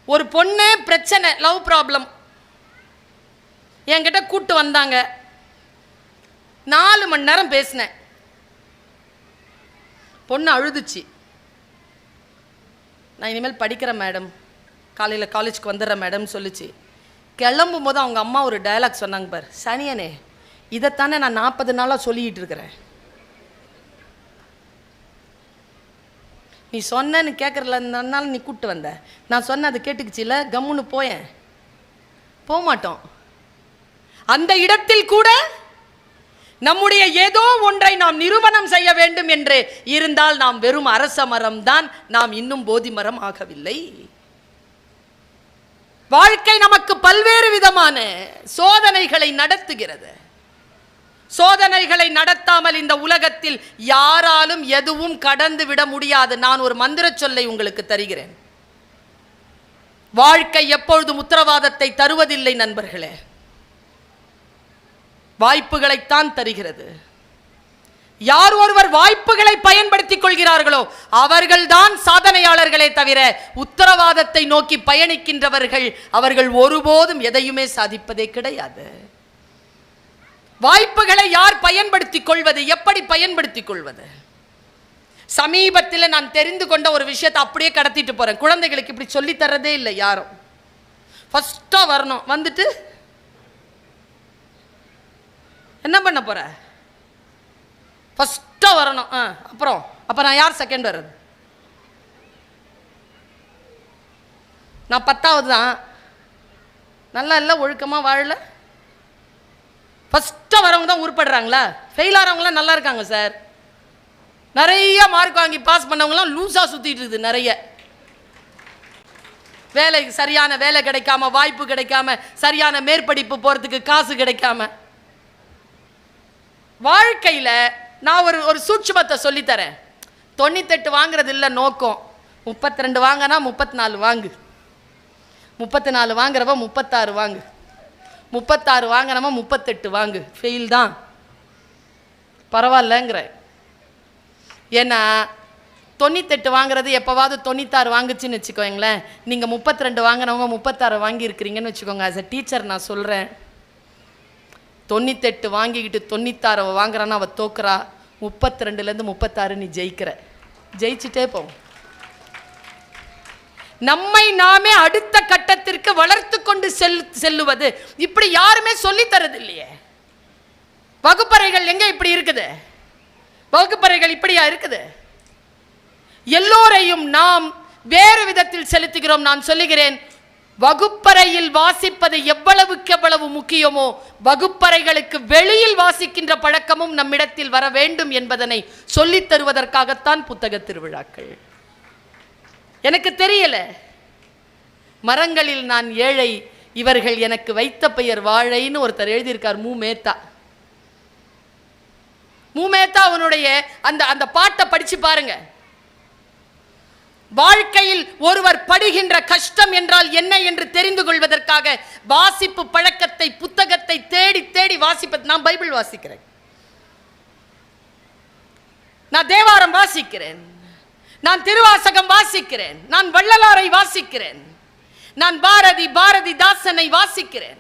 ஒரு பொண்ணு பிரச்சனை, லவ் ப்ராப்ளம், என்கிட்ட கூட்டு வந்தாங்க. 4 மணி நேரம் பேசினேன். பொண்ணு அழுதுச்சு. நான் இனிமேல் படிக்கிறேன் மேடம், காலையில் காலேஜுக்கு வந்துடுறேன் மேடம் சொல்லிச்சு. கிளம்பும் போது அவங்க அம்மா ஒரு டயலாக் சொன்னாங்க பார், சனியனே இதைத்தானே நான் 40 நாளாக சொல்லிக்கிட்டு இருக்கிறேன், நீ சொன்னேன்னு கேட்குறதுனால நீ கூப்பிட்டு வந்த, நான் சொன்ன அது கேட்டுக்குச்சு இல்லை, கம்முன்னு போயேன். போக மாட்டோம். அந்த இடத்தில் கூட நம்முடைய ஏதோ ஒன்றை நாம் நிரூபணம் செய்ய வேண்டும் என்று இருந்தால் நாம் வெறும் அரச மரம் தான், நாம் இன்னும் போதி மரம் ஆகவில்லை. வாழ்க்கை நமக்கு பல்வேறு விதமான சோதனைகளை நடத்துகிறது. சோதனைகளை நடத்தாமல் இந்த உலகத்தில் யாராலும் எதுவும் கடந்து விட முடியாது. நான் ஒரு மந்திர சொல்லை உங்களுக்கு தருகிறேன். வாழ்க்கை எப்பொழுதும் உத்தரவாதத்தை தருவதில்லை நண்பர்களே, வாய்ப்புகளைத்தான் தருகிறது. யார் ஒருவர் வாய்ப்புகளை பயன்படுத்திக் கொள்கிறார்களோ அவர்கள்தான் சாதனையாளர்களே தவிர உத்தரவாதத்தை நோக்கி பயணிக்கின்றவர்கள் அவர்கள் ஒருபோதும் எதையுமே சாதிப்பதே கிடையாது. வாய்ப்புகளை யார் பயன்படுத்திக் கொள்வது, எப்படி பயன்படுத்திக் கொள்வது? சமீபத்தில் நான் தெரிந்து கொண்ட ஒரு விஷயத்தை அப்படியே கடத்திட்டு போறேன். குழந்தைகளுக்கு இப்படி சொல்லி தரதே இல்லை யாரும். ஃபர்ஸ்டா வரணும், வந்துட்டு என்ன பண்ண போற, ஃபர்ஸ்டா வரணும், அப்புறம் அப்ப நான் யார் செகண்ட் வர்றது? நான் 10வது தான், நல்லா இல்லை, ஒழுக்கமா வாழல, ஃபர்ஸ்டா வரவங்க தான் உருப்படுறாங்களா? ஃபெயில் ஆகிறவங்களாம் நல்லா இருக்காங்க சார். நிறைய மார்க் வாங்கி பாஸ் பண்ணவங்களாம் லூஸா சுத்திட்டு இருக்குது. நிறைய வேலை, சரியான வேலை கிடைக்காம, வாய்ப்பு கிடைக்காம, சரியான மேற்படிப்பு போறதுக்கு காசு கிடைக்காம, வாழ்க்கையில நான் ஒரு சூட்சுமத்தை சொல்லித்தரேன். 98 வாங்குறது இல்லை நோக்கம், 32 வாங்கினா 34 வாங்கு, 34 வாங்குறவ 36 வாங்கு, 36 வாங்கினவ 38 வாங்கு. ஃபெயில் தான் பரவாயில்லங்கிற. ஏன்னா 98 வாங்குறது எப்போவாவது 96 வாங்குச்சுன்னு வச்சுக்கோங்களேன். நீங்கள் 32 வாங்கினவங்க 36 வாங்கி இருக்கிறீங்கன்னு வச்சுக்கோங்க. ஆஸ் அ டீச்சர் நான் சொல்கிறேன், 98 வாங்கிக்கிட்டு 96 வாங்குறான்னா அவள் தோக்குறா. 32லேருந்து 36 நீ ஜெயிக்கிற, ஜெயிச்சுட்டே போ. நம்மை நாமே அடுத்த கட்டத்திற்கு வளர்த்து கொண்டு செல்லுவது இப்படி யாருமே சொல்லி தரது இல்லையே. வகுப்பறைகள் எங்க இப்படி இருக்குது? வகுப்பறைகள் இப்படியா இருக்குது? எல்லோரையும் நாம் வேறு விதத்தில் செலுத்துகிறோம். நான் சொல்லுகிறேன், வகுப்பறையில் வாசிப்பது எவ்வளவுக்கு எவ்வளவு முக்கியமோ வகுப்பறைகளுக்கு வெளியில் வாசிக்கின்ற பழக்கமும் நம்மிடத்தில் வர வேண்டும் என்பதனை சொல்லித் தருவதற்காகத்தான் புத்தக திருவிழாக்கள். எனக்கு தெரியல, மரங்களில் நான் ஏழை, இவர்கள் எனக்கு வைத்த பெயர் வாழைன்னு ஒருத்தர் எழுதியிருக்கார். மூமேத்தா அவனுடைய அந்த பாட்டை படிச்சு பாருங்க. வாழ்க்கையில் ஒருவர் படுகின்ற கஷ்டம் என்றால் என்ன என்று தெரிந்து கொள்வதற்காக வாசிப்பு பழக்கத்தை, புத்தகத்தை தேடி தேடி வாசிப்பது. நான் பைபிள் வாசிக்கிறேன், நான் தேவாரம் வாசிக்கிறேன், நான் திருவாசகம் வாசிக்கிறேன், நான் வள்ளலாரை வாசிக்கிறேன், நான் பாரதிதாசனை வாசிக்கிறேன்.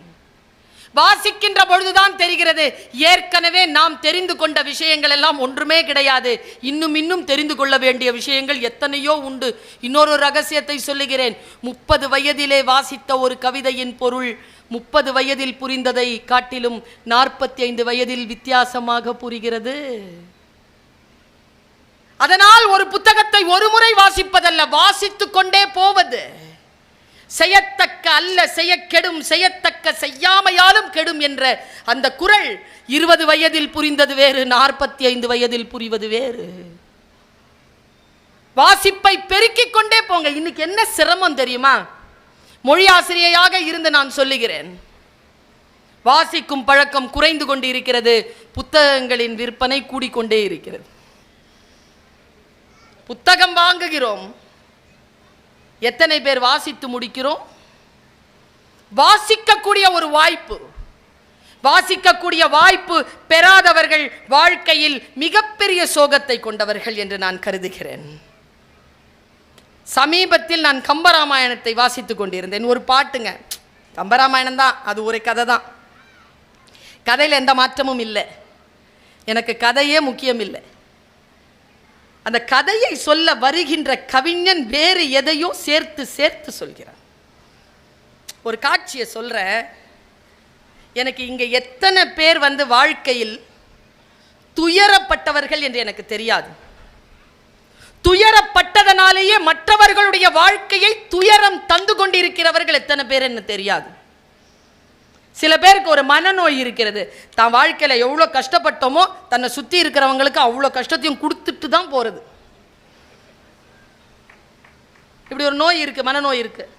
வாசிக்கின்ற பொழுதுதான் தெரிகிறது, ஏற்கனவே நாம் தெரிந்து கொண்ட விஷயங்கள் எல்லாம் ஒன்றுமே கிடையாது. இன்னும் தெரிந்து கொள்ள வேண்டிய விஷயங்கள் எத்தனையோ உண்டு. இன்னொரு ரகசியத்தை சொல்லுகிறேன். 30 வயதிலே வாசித்த ஒரு கவிதையின் பொருள் 30 வயதில் புரிந்ததை காட்டிலும் 45 வயதில் வித்தியாசமாக புரிகிறது. அதனால் ஒரு புத்தகத்தை ஒரு முறை வாசிப்பதல்ல, வாசித்துக் கொண்டே போவது. செய்யத்தக்க அல்ல செய்ய கெடும், செய்யத்தக்க செய்யாமையாலும் கெடும் என்ற அந்த குறள் 20 வயதில் புரிந்தது வேறு, 45 வயதில் புரிவது வேறு. வாசிப்பை பெருக்கிக் கொண்டே போங்க. இன்னைக்கு என்ன சிரமம் தெரியுமா? மொழி ஆசிரியையாக இருந்து நான் சொல்லுகிறேன், வாசிக்கும் பழக்கம் குறைந்து கொண்டு இருக்கிறது, புத்தகங்களின் விற்பனை கூடிக்கொண்டே இருக்கிறது. புத்தகம் வாங்குகிறோம், எத்தனை பேர் வாசித்து முடிக்கிறோம்? வாசிக்கக்கூடிய ஒரு வாய்ப்பு, வாசிக்கக்கூடிய வாய்ப்பு பெறாதவர்கள் வாழ்க்கையில் மிகப்பெரிய சோகத்தை கொண்டவர்கள் என்று நான் கருதுகிறேன். சமீபத்தில் நான் கம்பராமாயணத்தை வாசித்து கொண்டிருந்தேன். ஒரு பாட்டுங்க, கம்பராமாயணம் தான், அது ஒரு கதை தான். கதையில் எந்த மாற்றமும் இல்லை, எனக்கு கதையே முக்கியம் இல்லை. அந்த கதையை சொல்ல வருகின்ற கவிஞன் வேறு எதையோ சேர்த்து சேர்த்து சொல்கிறான். ஒரு காட்சியை சொல்ற, எனக்கு இங்கே எத்தனை பேர் வாழ்க்கையில் துயரப்பட்டவர்கள் என்று எனக்கு தெரியாது. துயரப்பட்டதனாலேயே மற்றவர்களுடைய வாழ்க்கையை துயரம் தந்து கொண்டிருக்கிறவர்கள் எத்தனை பேர் என்ன தெரியாது. சில பேருக்கு ஒரு மனநோய் இருக்கிறது, தான் வாழ்க்கையில் எவ்வளோ கஷ்டப்பட்டோமோ தன்னை சுற்றி இருக்கிறவங்களுக்கு அவ்வளோ கஷ்டத்தையும் கொடுத்துட்டு தான் போகிறது. இப்படி ஒரு நோய் இருக்குது, மனநோய் இருக்குது.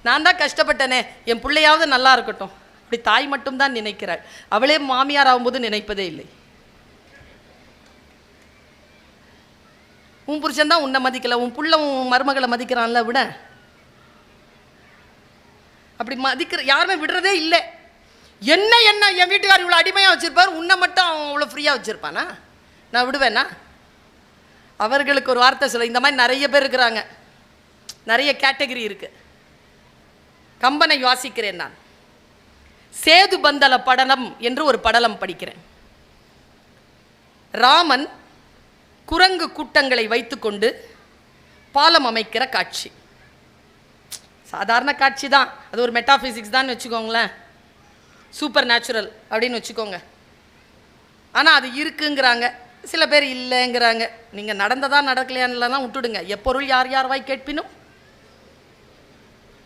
நான் தான் கஷ்டப்பட்டனே, என் பிள்ளையாவது நல்லா இருக்கட்டும், இப்படி தாய் மட்டும்தான் நினைக்கிறாள். அவளே மாமியார் ஆகும்போது நினைப்பதே இல்லை. உன் புருஷன் தான் உன்னை மதிக்கல, உன் புள்ள உன் மருமகளை மதிக்கிறான்ல, விட அப்படி மதிக்கிற யாருமே விடுறதே இல்லை. என்ன என்ன என் வீட்டுக்காரர் இவ்வளோ அடிமையாக வச்சுருப்பார், உன்னை மட்டும் அவன் அவ்வளோ ஃப்ரீயாக வச்சுருப்பானா? நான் விடுவேன்னா? அவர்களுக்கு ஒரு வார்த்தை சொல்ல, இந்த மாதிரி நிறைய பேர் இருக்கிறாங்க, நிறைய கேட்டகரி இருக்குது. கம்பனை வாசிக்கிறேன் நான். சேது பந்தல படலம் என்று ஒரு படலம் படிக்கிறேன். ராமன் குரங்கு கூட்டங்களை வைத்துக்கொண்டு பாலம் அமைக்கிற காட்சி. சாதாரண காட்சி தான், அது ஒரு மெட்டாஃபிசிக்ஸ் தான் வச்சுக்கோங்களேன், சூப்பர் நேச்சுரல் அப்படின்னு வச்சுக்கோங்க. ஆனால் அது இருக்குங்கிறாங்க, சில பேர் இல்லைங்கிறாங்க. நீங்கள் நடந்ததா நடக்கலையான்லாம் விட்டுடுங்க. எப்பொருள் யார் யார் வாய் கேட்பினும்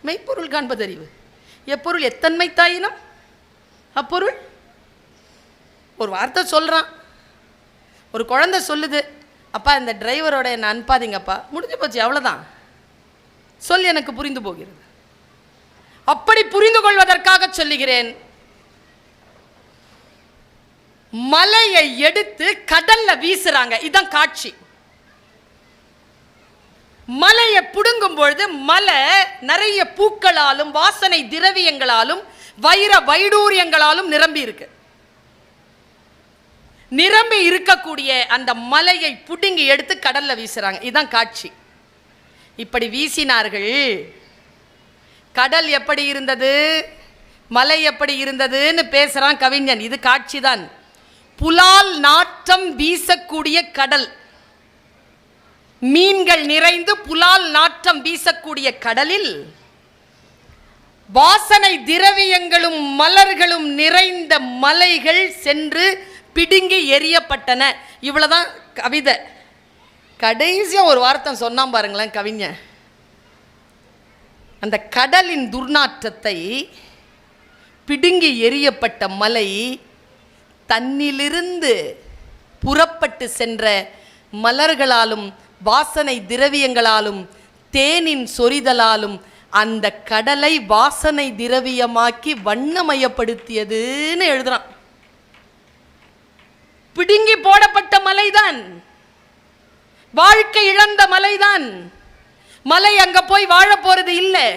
மெய்ப்பொருள் காண்பதறிவு. எப்பொருள் எத்தன்மை தாயினும் அப்பொருள். ஒரு வார்த்தை சொல்கிறான், ஒரு குழந்தை சொல்லுது, அப்பா இந்த டிரைவரோட என்னை அனுப்பாதீங்கப்பா, முடிஞ்சு போச்சு, அவ்வளோதான். சொல் எனக்கு புரிந்து போகிறது. அப்படி புரிந்து கொள்வதற்காக சொல்லுகிறேன். மலையை எடுத்து கடல்ல வீசுறாங்க, இதுதான் காட்சி. மலையை புடுங்கும் பொழுது மலை நிறைய பூக்களாலும் வாசனை திரவியங்களாலும் வைர வைடூரியங்களாலும் நிரம்பி இருக்கு. நிரம்பி இருக்கக்கூடிய அந்த மலையை புடுங்கி எடுத்து கடல்ல வீசுறாங்க, இதுதான் காட்சி. இப்படி வீசினார்கள். கடல் எப்படி இருந்தது, மலை எப்படி இருந்ததுன்னு பேசுறான் கவிஞன். இது காட்சி தான். புலால் நாற்றம் வீசக்கூடிய கடல், மீன்கள் நிறைந்து புலால் நாற்றம் வீசக்கூடிய கடலில் வாசனை திரவியங்களும் மலர்களும் நிறைந்த மலைகள் சென்று பிடுங்கி எரியப்பட்டன. இவ்வளவுதான் கவிதை. கடைசியா ஒரு வார்த்தை சொன்னான் பாருங்களேன் கவிஞன். அந்த கடலின் துர்நாற்றத்தை, பிடுங்கி எரியப்பட்ட மலை தன்னிலிருந்து புறப்பட்டு சென்ற மலர்களாலும் வாசனை திரவியங்களாலும் தேனின் சொரிதலாலும் அந்த கடலை வாசனை திரவியமாக்கி வண்ணமயப்படுத்தியதுன்னு எழுதுறான். பிடுங்கி போடப்பட்ட மலைதான், வாழ்க்கை இழந்த மலைதான். மலை அங்க போய் வாழ போறது இல்லை.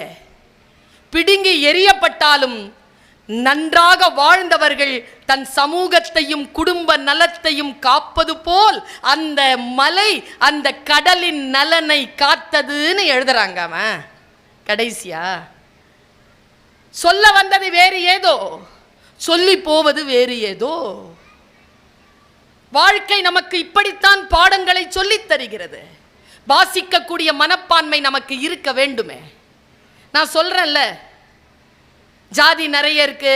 பிடுங்கி எரியப்பட்டாலும் நன்றாக வாழ்ந்தவர்கள் தன் சமூகத்தையும் குடும்ப நலத்தையும் காப்பது போல் அந்த மலை அந்த கடலின் நலனை காத்ததுன்னு எழுதுறாங்க. அவன் கடைசியா சொல்ல வந்தது வேறு ஏதோ, சொல்லி போவது வேறு ஏதோ. வாழ்க்கை நமக்கு இப்படித்தான் பாடங்களை சொல்லித் தருகிறது. வாசிக்கக்கூடிய மனப்பான்மை நமக்கு இருக்க வேண்டுமே. நான் சொல்றேன்ல, ஜாதி நிறைய இருக்கு.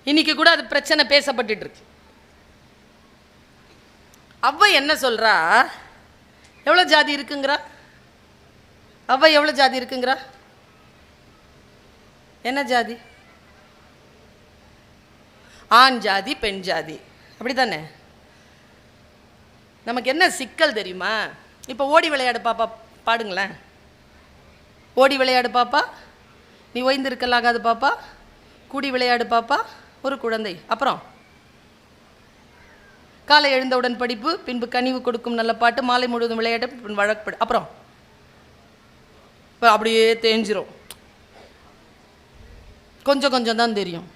இன்னைக்கு கூட அது பிரச்சனை பேசப்பட்டு இருக்கு. அவ்வை என்ன சொல்றா, எவ்வளவு ஜாதி இருக்குங்கிறா? அவ்வை எவ்வளவு ஜாதி இருக்குங்கிறா? என்ன ஜாதி? ஆண் ஜாதி பெண் ஜாதி, அப்படித்தானே? நமக்கு என்ன சிக்கல் தெரியுமா? இப்போ ஓடி விளையாடு பாப்பா பாடுங்களேன். ஓடி விளையாடு பாப்பா, நீ ஓய்ந்திருக்கலாகாது பாப்பா, கூடி விளையாடு பாப்பா, ஒரு குழந்தை. அப்புறம் காலை எழுந்தவுடன் படிப்பு, பின்பு கனிவு கொடுக்கும் நல்ல பாட்டு, மாலை முழுவதும் விளையாட்டு, பின் வழக்கு. அப்புறம் அப்படியே தேஞ்சிரும். கொஞ்சம் கொஞ்சம் தான் தெரியும்.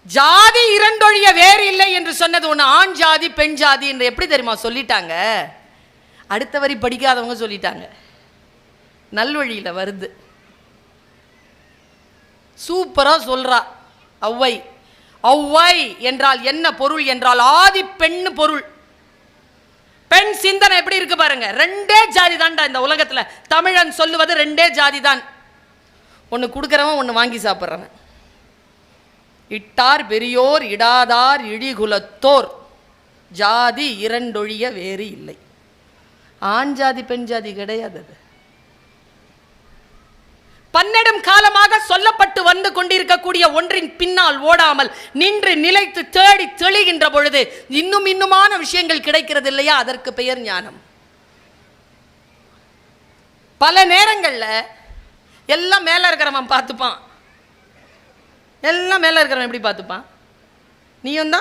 ஜாதி இரண்டொழிய வேறு இல்லை என்று சொன்னது ஒன்று. ஆண் ஜாதி பெண் ஜாதி என்று எப்படி தெரியுமா சொல்லிட்டாங்க? அடுத்த வரி படிக்காதவங்க சொல்லிட்டாங்க, நல்வழியில் வருது. சூப்பரா சொல்றா ஔவை. ஔவை என்றால் என்ன பொருள் என்றால் ஆதி பெண்ணு பொருள். பெண் சிந்தனை எப்படி இருக்கு பாருங்க. ரெண்டே ஜாதி தான்டா இந்த உலகத்துல. தமிழன் சொல்லுவது ரெண்டே ஜாதி தான். ஒன்னு கொடுக்கறவன், ஒன்னு வாங்கி சாப்பிட்றவன். இட்டார் பெரியோர் இடாதார் இழிகுலத்தோர் ஜாதி இரண்டொழிய வேறு இல்லை. ஆண் ஜாதி பெண் ஜாதி கிடையாது. அது பன்னெடும் காலமாக சொல்லப்பட்டு வந்து கொண்டிருக்கக்கூடிய ஒன்றின் பின்னால் ஓடாமல் நின்று நிலைத்து தேடி தெளிகின்ற பொழுது இன்னும் இன்னுமான விஷயங்கள் கிடைக்கிறது இல்லையா? அதற்கு பெயர் ஞானம். பல நேரங்கள்ல எல்லாம் மேல இருக்கிறவன் பார்த்துப்பான். எல்லாம் மேல இருக்கிறவன் எப்படி பார்த்துப்பான்? நீயும்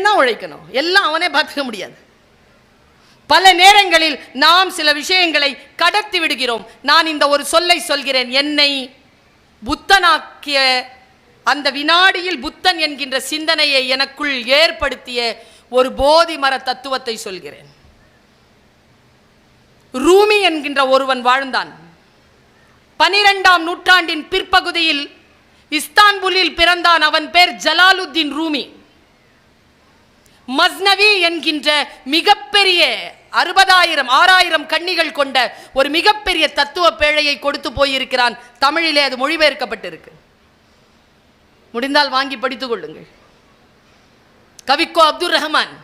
தான் உழைக்கணும். எல்லாம் அவனே பார்த்துக்க முடியாது. பல நேரங்களில் நாம் சில விஷயங்களை கடத்தி விடுகிறோம். நான் இந்த ஒரு சொல்லை சொல்கிறேன். என்னை புத்தனாக்கிய அந்த வினாடியில் புத்தன் என்கின்ற சிந்தனையை எனக்குள் ஏற்படுத்திய ஒரு போதி மர தத்துவத்தை சொல்கிறேன். ரூமி என்கின்ற ஒருவன் வாழ்ந்தான். 12ஆம் நூற்றாண்டின் பிற்பகுதியில் இஸ்தான்புலில் பிறந்தான். அவன் பேர் ஜலாலுத்தீன் ரூமி. மஸ்னவி என்கின்ற மிகப்பெரிய 60,000 கன்னிகள் கொண்ட ஒரு மிகப்பெரிய தத்துவ பேழையை கொடுத்து போயிருக்கிறான். தமிழிலே அது மொழிபெயர்க்கப்பட்டிருக்கு. முடிந்தால் வாங்கி படித்துக் கொள்ளுங்கள். கவிக்கோ அப்துல் ரஹ்மான்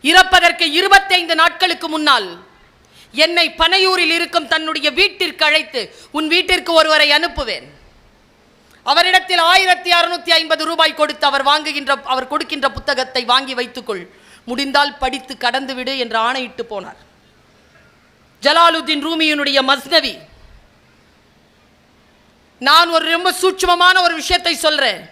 இறப்பதற்கு 25 நாட்களுக்கு முன்னால் என்னை பனையூரில் இருக்கும் தன்னுடைய வீட்டிற்கு அழைத்து, உன் வீட்டிற்கு ஒருவரை அனுப்புவேன், அவரிடத்தில் 1650 ரூபாய் கொடுத்து அவர் கொடுக்கின்ற புத்தகத்தை வாங்கி வைத்துக்கொள், முடிந்தால் படித்து கடந்து விடு என்று ஆணையிட்டு போனார். ஜலாலுத்தீன் ரூமியினுடைய மஸ்னவி. நான் ஒரு ரொம்ப சூட்சுமமான ஒரு விஷயத்தை சொல்றேன்.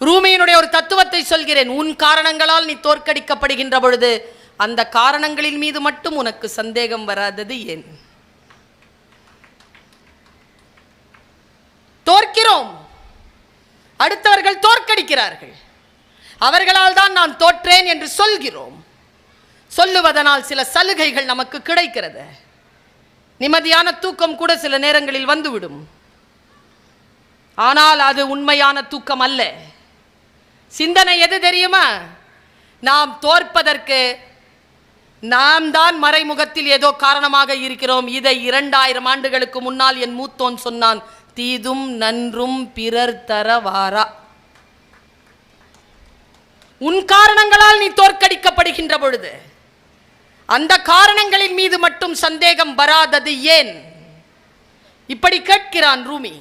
ரூமியினுடைய ஒரு தத்துவத்தை சொல்கிறேன். உன் காரணங்களால் நீ தோற்கடிக்கப்படுகின்ற பொழுது அந்த காரணங்களின் மீது மட்டும் உனக்கு சந்தேகம் வராதது ஏன்? தோற்கிறோம், அடுத்தவர்கள் தோற்கடிக்கிறார்கள், அவர்களால் தான் நான் தோற்றேன் என்று சொல்கிறோம். சொல்லுவதனால் சில சலுகைகள் நமக்கு கிடைக்கிறது. நிம்மதியான தூக்கம் கூட சில நேரங்களில் வந்துவிடும். ஆனால் அது உண்மையான தூக்கம் அல்ல. சிந்தனை எது தெரியுமா? நாம் தோற்பதற்கு நாம் தான் மறைமுகத்தில் ஏதோ காரணமாக இருக்கிறோம். இதை 2000 ஆண்டுகளுக்கு முன்னால் என் மூத்தோன் சொன்னான். தீதும் நன்றும் பிறர் தரவாரா. உன் காரணங்களால் நீ தோற்கடிக்கப்படுகின்ற பொழுது அந்த காரணங்களின் மீது மட்டும் சந்தேகம் வராதது ஏன்? இப்படி கேட்கிறான் ரூமி.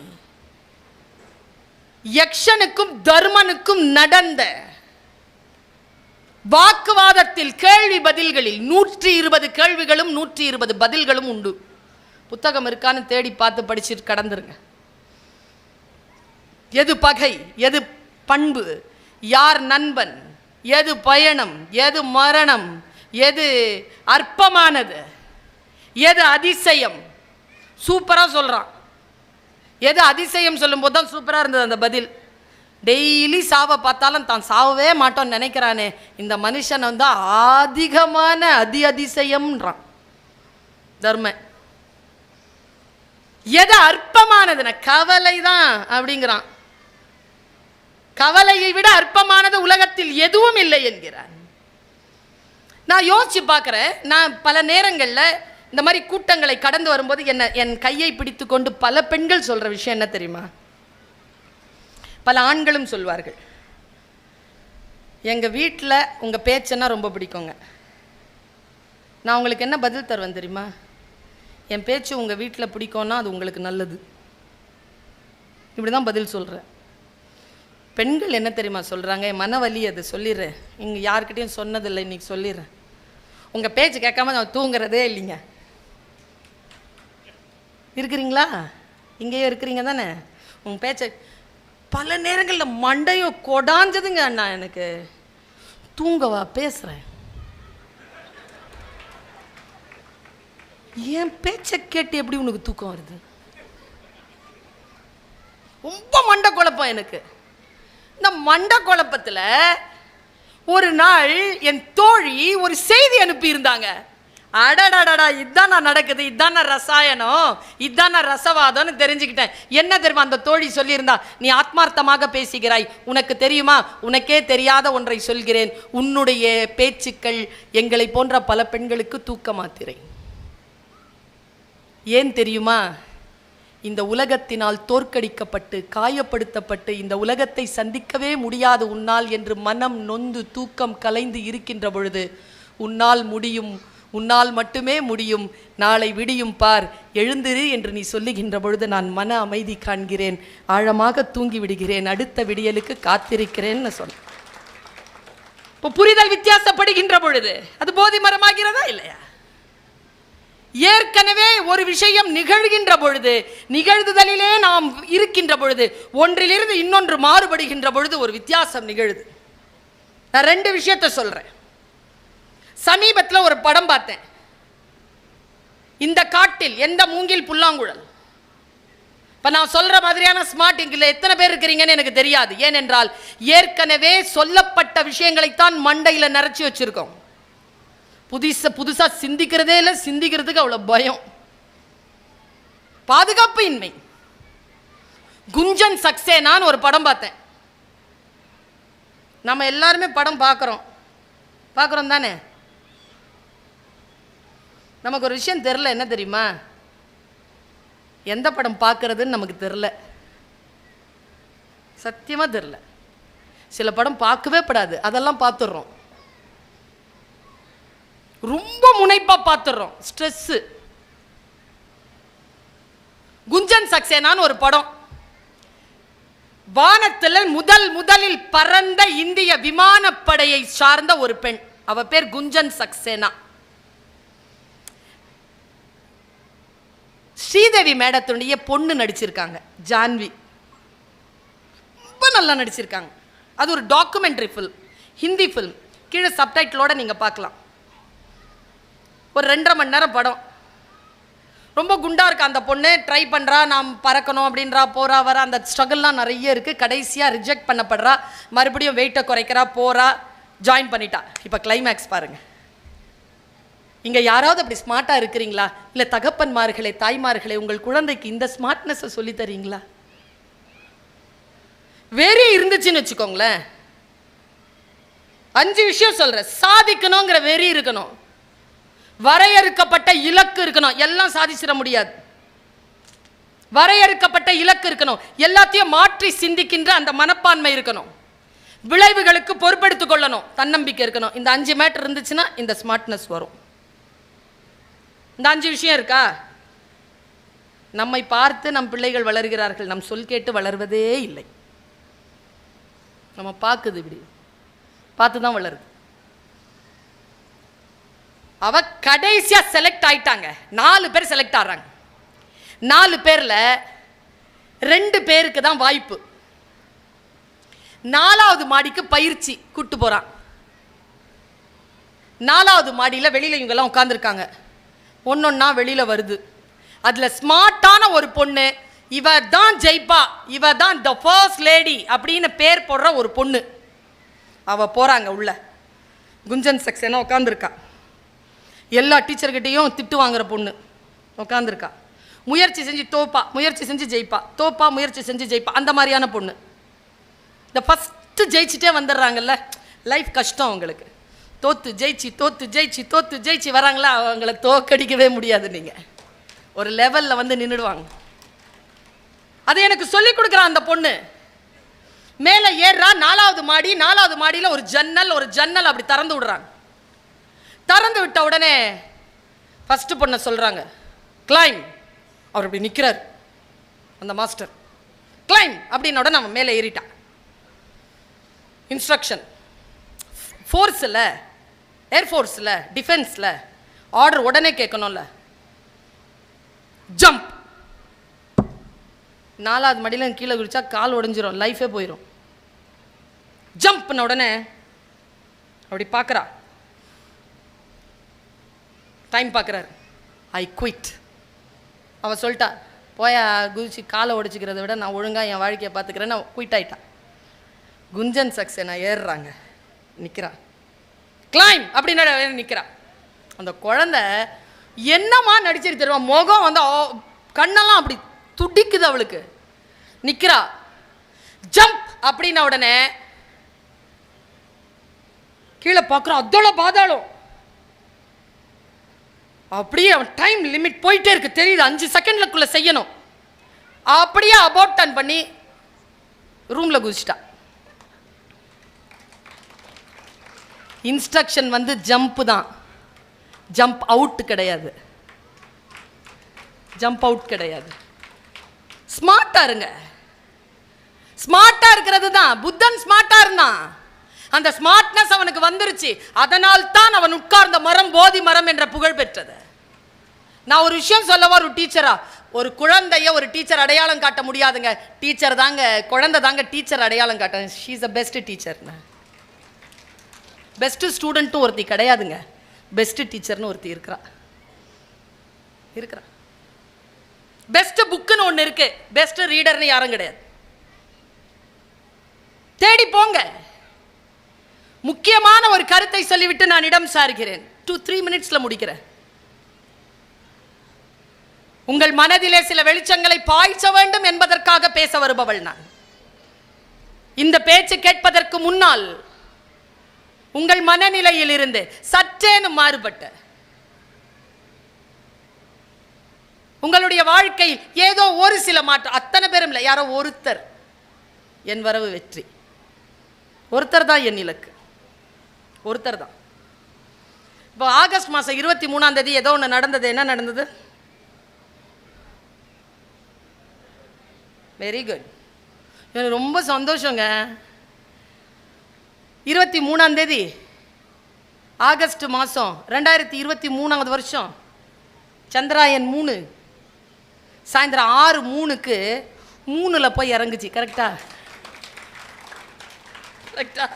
யக்ஷனுக்கும் தர்மனுக்கும் நடந்த வாக்குவாதத்தில் கேள்வி பதில்களில் 120 கேள்விகளும் 120 பதில்களும் உண்டு. புத்தகம் இருக்கான்னு தேடி பார்த்து படிச்சுட்டு கடந்துருங்க. எது பகை, எது பண்பு, யார் நண்பன், எது பயணம், எது மரணம், எது அற்பமானது, எது அதிசயம். சூப்பரா சொல்றான். எது அதிசயம் சொல்லும் போது தான் சூப்பரா இருந்தது அந்த பதில். டெய்லி சாவை பார்த்தாலும் தான் சாவவே மாட்டோம்னு நினைக்கிறானே இந்த மனுஷன் வந்து அதிகமான அதிசயம்ன்றான் தர்ம. எது அற்பமானதுன கவலை தான் அப்படிங்கிறான். கவலையை விட அற்பமானது உலகத்தில் எதுவும் இல்லை என்கிறான். நான் யோசிச்சு பார்க்கிறேன். நான் பல நேரங்களில் இந்த மாதிரி கூட்டங்களை கடந்து வரும்போது என் கையை பிடித்து கொண்டு பல பெண்கள் சொல்ற விஷயம் என்ன தெரியுமா? பல ஆண்களும் சொல்வார்கள், எங்க வீட்டில் உங்க பேச்சன்னா ரொம்ப பிடிக்குங்க. நான் உங்களுக்கு என்ன பதில் தருவேன் தெரியுமா? என் பேச்சு உங்க வீட்டில் பிடிக்கும்னா அது உங்களுக்கு நல்லது. இப்படிதான் பதில் சொல்றேன். பெண்கள் என்ன தெரியுமா சொல்றாங்க? என் மனவலி அது சொல்லிடுறேன், இங்க யார்கிட்டையும் சொன்னதில்லை, இன்னைக்கு சொல்லிடுறேன். உங்க பேச்சு கேட்காம நான் தூங்குறதே இல்லைங்க. இருக்கிறீங்களா? இங்கேயே இருக்கிறீங்க தானே? உங்க பேச்சை பல நேரங்களில் மண்டையும் கொடாஞ்சதுங்க அண்ணா. எனக்கு தூங்கவா பேசுறேன், என் பேச்சை கேட்டு எப்படி உனக்கு தூக்கம் வருது? ரொம்ப மண்டை குழப்பம் எனக்கு. இந்த மண்டை குழப்பத்தில் ஒரு நாள் என் தோழி ஒரு செய்தி அனுப்பி இருந்தாங்க. அடடடடா, இதான் நான் நடக்குது, இதான் நான் ரசாயனம், இதான் நான் ரசவாதம்னு தெரிஞ்சுக்கிட்டேன். என்ன தெரியுமா அந்த தோழி சொல்லியிருந்தா? நீ ஆத்மார்த்தமாக பேசுகிறாய், உனக்கு தெரியுமா, உனக்கே தெரியாத ஒன்றை சொல்கிறேன், உன்னுடைய பேச்சுக்கள் எங்களை போன்ற பல பெண்களுக்கு தூக்க மாத்திரை. ஏன் தெரியுமா? இந்த உலகத்தினால் தோற்கடிக்கப்பட்டு காயப்படுத்தப்பட்டு இந்த உலகத்தை சந்திக்கவே முடியாது உன்னால் என்று மனம் நொந்து தூக்கம் கலைந்து இருக்கின்ற பொழுது, உன்னால் முடியும், உன்னால் மட்டுமே முடியும், நாளை விடியும் பார், எழுந்திரு என்று நீ சொல்லுகின்ற பொழுது நான் மன அமைதி காண்கிறேன், ஆழமாக தூங்கி விடுகிறேன், அடுத்த விடியலுக்கு காத்திருக்கிறேன்னு சொன்னேன். இப்போ புரிதல் வித்தியாசப்படுகின்ற பொழுது அது போதி மரமாகிறதா இல்லையா? ஏற்கனவே ஒரு விஷயம் நிகழ்கின்ற பொழுது, நிகழ்துதலிலே நாம் இருக்கின்ற பொழுது, ஒன்றிலிருந்து இன்னொன்று மாறுபடுகின்ற பொழுது ஒரு வித்தியாசம் நிகழுது. நான் 2 விஷயத்தை சொல்றேன். சமீபத்தில் ஒரு படம் பார்த்தேன். இந்த காட்டில் எந்த மூங்கில் புல்லாங்குழல். இப்போ நான் சொல்ற மாதிரியான ஸ்மார்ட் இங்கில் எத்தனை பேர் இருக்கிறீங்கன்னு எனக்கு தெரியாது. ஏனென்றால் ஏற்கனவே சொல்லப்பட்ட விஷயங்களைத்தான் மண்டையில் நிறைச்சி வச்சிருக்கோம். புதுசா சிந்திக்கிறதே இல்லை, சிந்திக்கிறதுக்கு அவ்வளோ பயம், பாதுகாப்பு இன்மை. குஞ்சன் சக்சேனான்னு ஒரு படம் பார்த்தேன். நம்ம எல்லாருமே படம் பார்க்குறோம் தானே? நமக்கு ஒரு விஷயம் தெரில, என்ன தெரியுமா? எந்த படம் பார்க்கறதுன்னு நமக்கு தெரில, சத்தியமாக தெரில. சில படம் பார்க்கவே படாது, அதெல்லாம் பார்த்துடுறோம். ரொம்ப முனைப்பா பார்த்துடுறோம், ஸ்ட்ரெஸ்ஸு. குஞ்சன் சக்சேனான்னு ஒரு படம். வானத்தில் முதலில் பறந்த இந்திய விமானப்படையை சார்ந்த ஒரு பெண், அவ பேர் குஞ்சன் சக்சேனா. ஸ்ரீதேவி மேடத்துடைய பொண்ணு நடிச்சிருக்காங்க, ஜான்வி. ரொம்ப நல்லா நடிச்சிருக்காங்க. அது ஒரு டாக்குமெண்ட்ரி ஃபில்ம், ஹிந்தி ஃபில்ம். கீழே சப்டைட்டிலோட நீங்க பார்க்கலாம். ஒரு 2.5 மணி நேரம் படம். ரொம்ப குண்டா இருக்கா அந்த பொண்ணு, ட்ரை பண்ணுறா, நாம் பறக்கணும் அப்படின்றா, போகிறா வர, அந்த ஸ்ட்ரகிள்லாம் நிறைய இருக்குது. கடைசியாக ரிஜெக்ட் பண்ணப்படுறா, மறுபடியும் வெயிட்டை குறைக்கிறா, போகிறா, ஜாயின் பண்ணிட்டா. இப்போ கிளைமேக்ஸ் பாருங்கள். இங்கே யாராவது அப்படி ஸ்மார்ட்டாக இருக்கிறீங்களா? இல்லை தகப்பன்மார்களே, தாய்மார்களே, உங்கள் குழந்தைக்கு இந்த ஸ்மார்ட்னஸை சொல்லி தரீங்களா? வெறி இருந்துச்சுன்னு வச்சுக்கோங்களேன். 5 விஷயம் சொல்கிறேன். சாதிக்கணுங்கிற வெறி இருக்கணும், வரையறுக்கப்பட்ட இலக்கு இருக்கணும். எல்லாம் சாதிச்சிட முடியாது. வரையறுக்கப்பட்ட இலக்கு இருக்கணும், எல்லாத்தையும் மாற்றி சிந்திக்கின்ற அந்த மனப்பான்மை இருக்கணும், விளைவுகளுக்கு பொறுப்பெடுத்துக் கொள்ளணும், தன்னம்பிக்கை இருக்கணும். இந்த 5 மேட்டர் இருந்துச்சுன்னா இந்த ஸ்மார்ட்னஸ் வரும். இந்த 5 விஷயம் இருக்கா? நம்மை பார்த்து நம் பிள்ளைகள் வளர்கிறார்கள், நம் சொல் கேட்டு வளர்வதே இல்லை. நம்ம பார்க்குது, இப்படி பார்த்து தான் வளருது. அவ கடைசியா செலக்ட் ஆயிட்டாங்க. 4 பேர் செலக்ட் ஆறாங்க. 4 பேர்ல 2 பேருக்கு தான் வாய்ப்பு. 4வது மாடிக்கு பயிற்சி கூட்டு போறான். 4வது மாடியில் வெளியில இவங்க எல்லாம் உட்கார்ந்துருக்காங்க. ஒன்னொன்னா வெளியில வருது. அதுல ஸ்மார்ட்டான ஒரு பொண்ணு, இவ தான் ஜெயிப்பா, இவ தான் த ஃபர்ஸ்ட் லேடி அப்படின்னு பேர் போடுற ஒரு பொண்ணு. அவ போறாங்க உள்ள. குஞ்சன் சக்சேனா உட்காந்துருக்கா. எல்லா டீச்சர்கிட்டையும் திட்டு வாங்குற பொண்ணு உட்காந்துருக்கா. முயற்சி செஞ்சு தோப்பா, முயற்சி செஞ்சு ஜெயிப்பா, தோப்பா, முயற்சி செஞ்சு ஜெயிப்பா, அந்த மாதிரியான பொண்ணு. இந்த ஃபஸ்ட்டு ஜெயிச்சுட்டே வந்துடுறாங்கல்ல, லைஃப் கஷ்டம் அவங்களுக்கு. தோத்து ஜெயிச்சு தோத்து ஜெயிச்சு தோத்து ஜெயிச்சு வராங்களா, அவங்கள தோக்கடிக்கவே முடியாது. நீங்கள் ஒரு லெவலில் வந்து நின்றுடுவாங்க. அதை எனக்கு சொல்லி கொடுக்குறான் அந்த பொண்ணு. மேலே ஏறுறா, 4வது மாடி. 4வது மாடியில் ஒரு ஜன்னல் அப்படி திறந்து விடுறாங்க. திறந்து விட்ட உடனே ஃபஸ்ட்டு பொண்ணை சொல்கிறாங்க, கிளைம். அவர் அப்படி நிற்கிறார் அந்த மாஸ்டர். கிளைம் அப்படின்ன உடனே அவன் மேலே ஏறிட்டான். இன்ஸ்ட்ரக்ஷன், ஃபோர்ஸில், ஏர்ஃபோர்ஸில், டிஃபென்ஸில் ஆர்டர் உடனே கேட்கணும்ல. ஜம்ப். 4வது மடியில் கீழே குதிச்சா கால் உடஞ்சிரும், லைஃபே போயிடும். ஜம்ப்ன உடனே அப்படி பார்க்குறா, டைம் பார்க்குறாரு. I quit. அவன் சொல்லிட்டா, போயா குதிச்சு காலை உடைச்சிக்கிறத விட நான் ஒழுங்காக என் வாழ்க்கையை பார்த்துக்கிறேன்னு குயிட் ஆகிட்டான். குஞ்சன் சக்சேனா ஏறுறாங்க. நிற்கிறா. கிளைம் அப்படின்னு நிற்கிறா. அந்த குழந்தை என்னமா நடிச்சிட்டு தருவா, முகம் வந்து கண்ணெல்லாம் அப்படி துடிக்குது அவளுக்கு. நிற்கிறா. ஜம்ப் அப்படின்ன உடனே கீழே பார்க்குறோம், அதோட பாதாளம். அப்படியே அவன் டைம் லிமிட் போயிட்டே இருக்கு, தெரியுது 5 செகண்ட்லக்குள்ள செய்யணும். அப்படியே அபோட் டர்ன் பண்ணி ரூம்ல குதிச்சிட்டா. இன்ஸ்ட்ரக்ஷன் வந்து ஜம்ப் தான், ஜம்ப் அவுட் கிடையாது. ஜம்ப் அவுட் கிடையாது. ஸ்மார்ட்டா இருங்க. ஸ்மார்ட்டா இருக்கிறது தான். புத்தன் ஸ்மார்ட்டா இருந்தான். அந்த ஸ்மார்ட்னஸ் அவனுக்கு வந்துருச்சு. அதனால் தான் அவன் உட்கார்ந்த மரம் போதி மரம் என்ற புகழ் பெற்றது. நான் ஒரு விஷயம் சொல்லவா, ஒரு டீச்சரா, ஒரு குழந்தைய ஒரு டீச்சர் அடையாளம் காட்ட முடியாதுங்க. டீச்சர் தாங்க, குழந்தை தாங்க டீச்சர் அடையாளம் காட்ட. She is the best teacher. Best ஸ்டூடெண்ட்டும் ஒருத்தி கிடையாதுங்க, பெஸ்ட் டீச்சர்னு ஒருத்தி இருக்கிறா. பெஸ்ட் புக்குன்னு ஒன்று இருக்கு, பெஸ்ட் ரீடர்னு யாரும் கிடையாது. தேடி போங்க. முக்கியமான ஒரு கருத்தை சொல்லிவிட்டு நான் இடம் சார்கிறேன். 2-3 மினிட்ஸ்ல முடிக்கிறேன். உங்கள் மனதிலே சில வெளிச்சங்களை பாய்ச்ச வேண்டும் என்பதற்காக பேச வருபவள் நான். இந்த பேச்சு கேட்பதற்கு முன்னால் உங்கள் மனநிலையில் இருந்து சற்றேனும் மாறுபட்ட உங்களுடைய வாழ்க்கையில் ஏதோ ஒரு சில மாற்றம், அத்தனை பேரும் இல்லை, யாரோ ஒருத்தர், என் வரவு வெற்றி. ஒருத்தர் தான் என் இலக்கு, ஒருத்தர் தான். இப்போ ஆகஸ்ட் மாதம் 23ஆம் தேதி ஏதோ ஒன்று நடந்தது. என்ன நடந்தது? Very good. எனக்கு ரொம்ப சந்தோஷங்க. 23ஆம் தேதி ஆகஸ்ட் மாதம் 2023ஆவது வருஷம், சந்திராயன் 3 சாயந்தரம் 6:03க்கு 3ல் போய் இறங்குச்சு. கரெக்டா? கரெக்டா?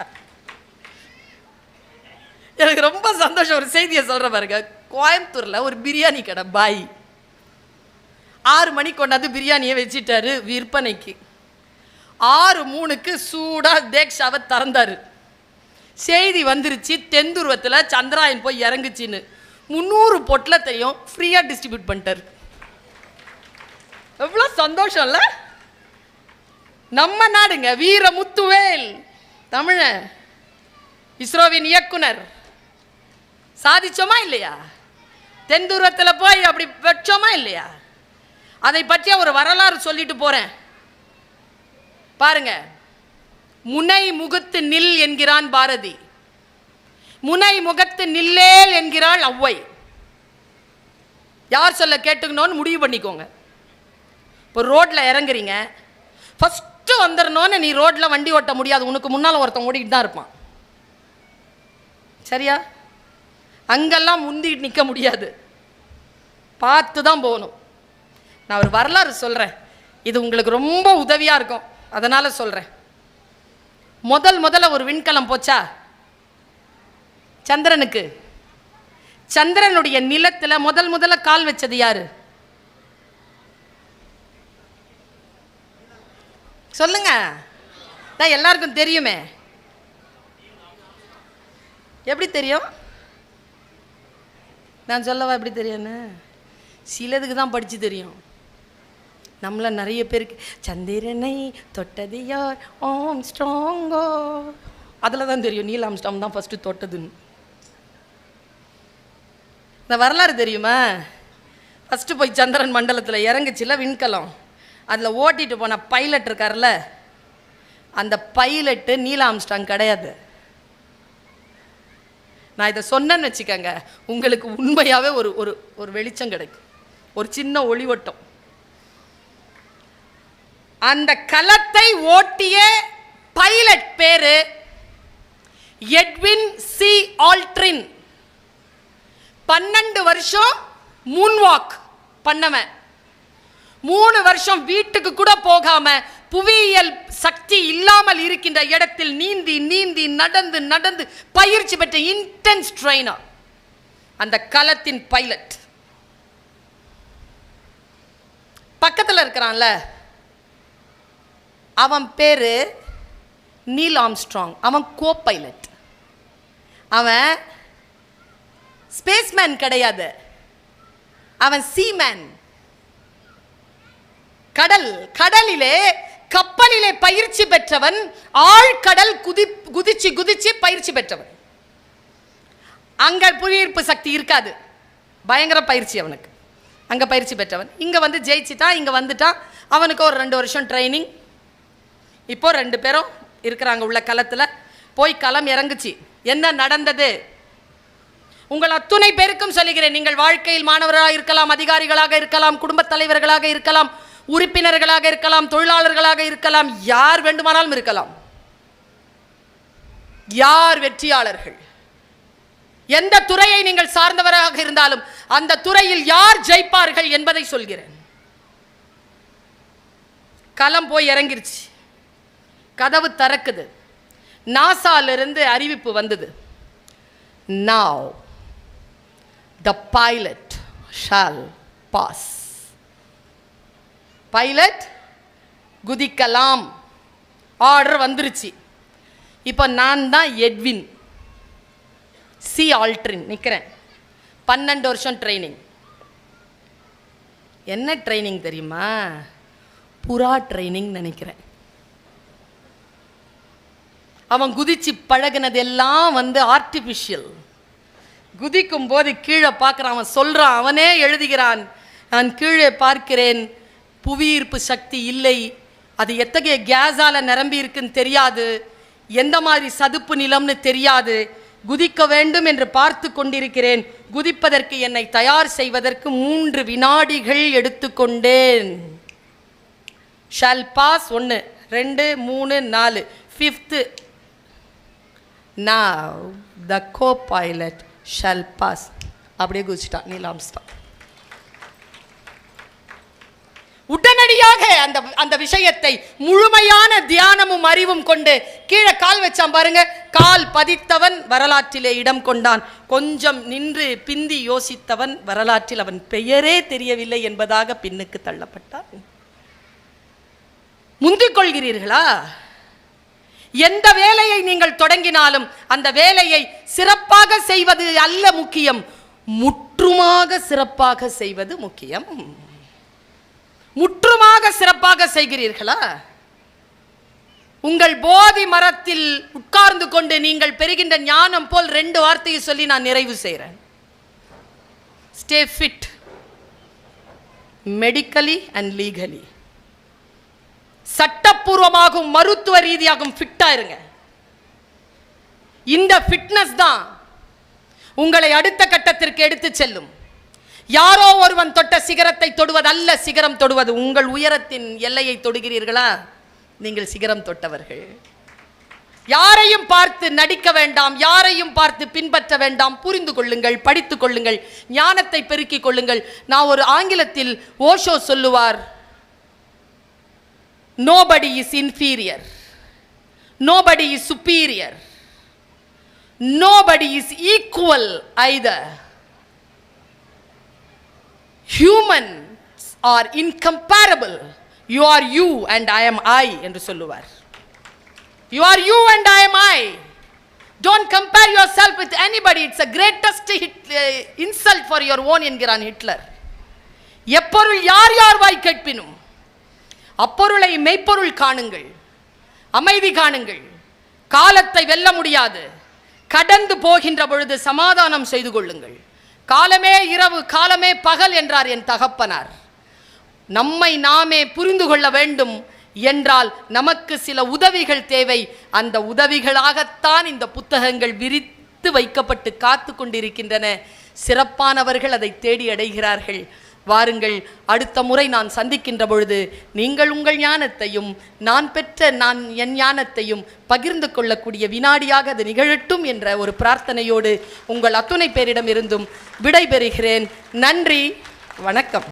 எனக்கு ரொம்ப சந்தோஷம். ஒரு செய்தியை சொல்ற பாருங்க. கோயம்புத்தூரில் ஒரு பிரியாணி கடை பாய் 6 மணிக்கு கொண்டாந்து பிரியாணியை வச்சுட்டாரு விற்பனைக்கு. 6:03க்கு சூடாக தேக்ஷாவை திறந்தாரு. செய்தி வந்துருச்சு, தென்துருவத்தில் சந்திராயன் போய் இறங்குச்சின்னு. 300 பொட்டலத்தையும் ஃப்ரீயாக டிஸ்ட்ரிபியூட் பண்ணிட்டாரு. எவ்வளோ சந்தோஷம் இல்லை? நம்ம நாடுங்க. வீரமுத்துவேல் தமிழன், இஸ்ரோவின் இயக்குனர். சாதிச்சோமா இல்லையா? தென்துருவத்தில் போய் அப்படி வச்சோமா இல்லையா? அதை பற்றிய ஒரு வரலாறு சொல்லிட்டு போறேன் பாருங்க. முனை முகத்து நில் என்கிறான் பாரதி, முனை முகத்து நில்லேல் என்கிறாள் ஔவை. யார் சொல்ல கேட்டுக்கணும்னு முடிவு பண்ணிக்கோங்க. இப்போ ரோட்ல இறங்குறீங்க, ஃபர்ஸ்ட் வந்துடணும்னு நீ ரோட்ல வண்டி ஓட்ட முடியாது, உனக்கு முன்னால் ஒருத்தன் ஓடிக்கிட்டு தான் இருப்பான். சரியா? அங்கெல்லாம் முந்திட்டு நிற்க முடியாது, பார்த்து தான் போகணும். நான் ஒரு வரலாறு சொல்கிறேன், இது உங்களுக்கு ரொம்ப உதவியாக இருக்கும், அதனால் சொல்கிறேன். முதல்ல ஒரு விண்கலம் போச்சா சந்திரனுக்கு? சந்திரனுடைய நிலத்தில் முதல்ல கால் வச்சது யாரு? சொல்லுங்க. தான் எல்லாருக்கும் தெரியுமே. எப்படி தெரியும்? நான் சொல்லவா எப்படி தெரியும்னு? சிலதுக்கு தான் படித்து தெரியும். நம்மள நிறைய பேருக்கு சந்திரனை தொட்டது யார் ஆம்ஸ்ட்ராங்கோ, அதில் தான் தெரியும் நீல் ஆம்ஸ்ட்ராங் தான் ஃபஸ்ட்டு தொட்டதுன்னு. இந்த வரலாறு தெரியுமா? ஃபஸ்ட்டு போய் சந்திரன் மண்டலத்தில் இறங்குச்சுல விண்கலம், அதில் ஓட்டிட்டு போன பைலட் இருக்கார்ல, அந்த பைலட்டு நீல் ஆம்ஸ்ட்ராங் கிடையாது. நான் இதை சொன்னேன்னு வச்சுக்கோங்க, உங்களுக்கு உண்மையாகவே ஒரு ஒரு ஒரு வெளிச்சம் கிடைக்கும், ஒரு சின்ன ஒளிவட்டம். அந்த கலத்தை ஓட்டிய பைலட் பேரு எட்வின் சி ஆல்ட்ரின். 12 வருஷம் மூன்வாக் பண்ணவன். 3 வருஷம் வீட்டுக்கு கூட போகாம புவியியல் சக்தி இல்லாமல் இருக்கின்ற இடத்தில் நீந்தி நீந்தி நடந்து நடந்து பயிற்சி பெற்ற இன்டென்ஸ் ட்ரெயினர் அந்த கலத்தின் பைலட். பக்கத்தில் இருக்கிறான்ல, அவன் பேரு நீல் ஆம்ஸ்ட்ராங், அவன் கோ பைலட். அவன் ஸ்பேஸ்மேன் கிடையாது, அவன் சீமேன். கடலிலே கப்பலிலே பயிற்சி பெற்றவன், ஆழ்கடல் குதிச்சு குதிச்சு பயிற்சி பெற்றவன். அங்க புவியீர்ப்பு சக்தி இருக்காது, பயங்கர பயிற்சி அவனுக்கு. அங்க பயிற்சி பெற்றவன் இங்க வந்து ஜெயிச்சுட்டான், இங்க வந்துட்டான். அவனுக்கு ஒரு 2 வருஷம் ட்ரைனிங். இப்போ 2 பேரும் இருக்கிறாங்க உள்ள களத்துல. போய் களம் இறங்குச்சு. என்ன நடந்தது? உங்கள் அத்துணை பேருக்கும் சொல்லுகிறேன், நீங்கள் வாழ்க்கையில் மாணவர்களாக இருக்கலாம், அதிகாரிகளாக இருக்கலாம், குடும்பத் தலைவர்களாக இருக்கலாம், உறுப்பினர்களாக இருக்கலாம், தொழிலாளர்களாக இருக்கலாம், யார் வேண்டுமானாலும் இருக்கலாம். யார் வெற்றியாளர்கள்? எந்த துறையை நீங்கள் சார்ந்தவராக இருந்தாலும் அந்த துறையில் யார் ஜெயிப்பார்கள் என்பதை சொல்கிறேன். களம் போய் இறங்கிருச்சு, கதவு திறக்குது. நாசாலிருந்து அறிவிப்பு வந்தது. Now the pilot shall pass. Pilot குதிக்கலாம். ஆர்டர் வந்துருச்சு. இப்போ நான் தான் எட்வின் சி ஆல்ட்ரின் நிற்கிறேன். 12 வருஷம் ட்ரைனிங். என்ன ட்ரைனிங் தெரியுமா? புறா ட்ரைனிங் நினைக்கிறேன். அவன் குதிச்சு பழகினதெல்லாம் வந்து ஆர்டிஃபிஷியல். குதிக்கும் போது கீழே பார்க்குறான், அவன் சொல்கிறான், அவனே எழுதுகிறான், நான் கீழே பார்க்கிறேன், புவியீர்ப்பு சக்தி இல்லை, அது எத்தகைய கேஸால் நிரம்பி இருக்குன்னு தெரியாது, எந்த மாதிரி சதுப்பு நிலம்னு தெரியாது, குதிக்க வேண்டும் என்று பார்த்து கொண்டிருக்கிறேன். குதிப்பதற்கு என்னை தயார் செய்வதற்கு 3 வினாடிகள் எடுத்துக்கொண்டேன். Shall pass 1 2 3 4 5th. Now the co-pilot shall pass. அப்படியே குதிச்சிட்டான் நீல் ஆம்ஸ்ட்ராங். உடனடியாக அந்த விஷயத்தை முழுமையான தியானமும் அறிவும் கொண்டு கீழே கால் வச்சான் பாருங்க. கால் பதித்தவன் வரலாற்றிலே இடம் கொண்டான். கொஞ்சம் நின்று பிந்தி யோசித்தவன் வரலாற்றில் அவன் பெயரே தெரியவில்லை என்பதாக பின்னுக்கு தள்ளப்பட்டான். முந்திக் கொள்கிறீர்களா? எந்த வேலையை நீங்கள் தொடங்கினாலும் அந்த வேலையை சிறப்பாக செய்வது அல்ல முக்கியம், முற்றுமாக சிறப்பாக செய்வது முக்கியம். முற்றுமாக சிறப்பாக செய்கிறீர்களா? உங்கள் போதி மரத்தில் உட்கார்ந்து கொண்டு நீங்கள் பெறுகின்ற ஞானம் போல் 2 வார்த்தையை சொல்லி நான் நிறைவு செய்கிறேன். Stay fit, medically and legally. சட்டப்பூர்வமாகவும் மருத்துவ ரீதியாகவும் ஃபிட்டா இருங்க. இந்த ஃபிட்னஸ் தான் உங்களை அடுத்த கட்டத்திற்கு எடுத்து செல்லும். யாரோ ஒருவன் தொட்ட சிகரத்தை தொடுவதல்ல சிகரம் தொடுவது. உங்கள் உயரத்தின் எல்லையை தொடுகிறீர்களா? நீங்கள் சிகரம் தொட்டவர்கள். யாரையும் பார்த்து நடிக்க வேண்டாம், யாரையும் பார்த்து பின்பற்ற வேண்டாம். புரிந்து கொள்ளுங்கள், படித்துக் கொள்ளுங்கள், ஞானத்தை பெருக்கிக் கொள்ளுங்கள். நான் ஒரு ஆங்கிலத்தில் ஓஷோ சொல்லுவார், nobody is inferior, nobody is superior, nobody is equal either. Humans are incomparable. You are you and I am I என்று சொல்லுவார். You are you and I am I. Don't compare yourself with anybody. It's a greatest insult for your own என்கிறான் Hitler. எப்பொருள் யார் யார் வாய் கேட்பினும் அப்பொருளை மெய்ப்பொருள் காணுங்கள், அமைதி காணுங்கள். காலத்தை வெல்ல முடியாது, கடந்து போகின்ற பொழுது சமாதானம் செய்து கொள்ளுங்கள். காலமே இரவு, காலமே பகல் என்றார் என் தகப்பனார். நம்மை நாமே புரிந்து கொள்ள வேண்டும் என்றால் நமக்கு சில உதவிகள் தேவை. அந்த உதவிகளாகத்தான் இந்த புத்தகங்கள் விரித்து வைக்கப்பட்டு காத்து கொண்டிருக்கின்றன. சிறப்பானவர்கள் அதை தேடி அடைகிறார்கள். வாருங்கள், அடுத்த முறை நான் சந்திக்கின்ற பொழுது நீங்கள் உங்கள் ஞானத்தையும் நான் பெற்ற என் ஞானத்தையும் பகிர்ந்து கொள்ளக்கூடிய வினாடியாக அது நிகழட்டும் என்ற ஒரு பிரார்த்தனையோடு உங்கள் அத்துணை பேரிடம் இருந்தும் விடை பெறுகிறேன். நன்றி, வணக்கம்.